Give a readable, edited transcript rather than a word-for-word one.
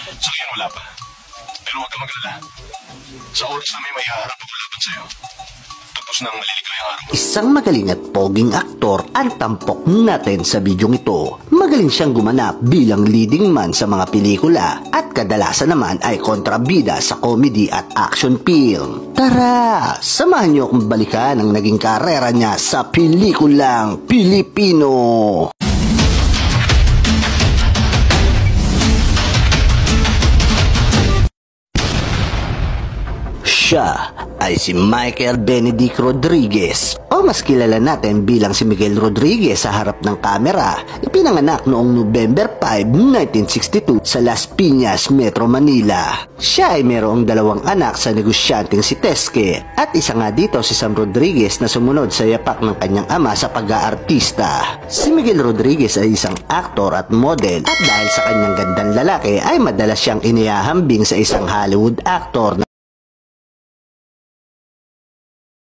Sa ngayon wala pa. Pero huwag kang mag-alala. Sa oras na may maiharap ako laban sa'yo, tapos na ang maliligayang araw. Isang magaling at poging aktor ang tampok natin sa bidyong ito. Magaling siyang gumanap bilang leading man sa mga pelikula at kadalasan naman ay kontrabida sa comedy at action film. Tara, samahan niyo akong balikan ang naging karera niya sa pelikulang Pilipino. Siya ay si Michael Benedict Rodriguez o mas kilala natin bilang si Miguel Rodriguez sa harap ng kamera. Ipinanganak noong November 5, 1962 sa Las Piñas, Metro Manila. Siya ay mayroong dalawang anak sa negosyanteng si Teske at isa nga dito si Sam Rodriguez na sumunod sa yapak ng kanyang ama sa pag-aartista. Si Miguel Rodriguez ay isang aktor at model at dahil sa kanyang gandang lalaki ay madalas siyang inihahambing sa isang Hollywood actor na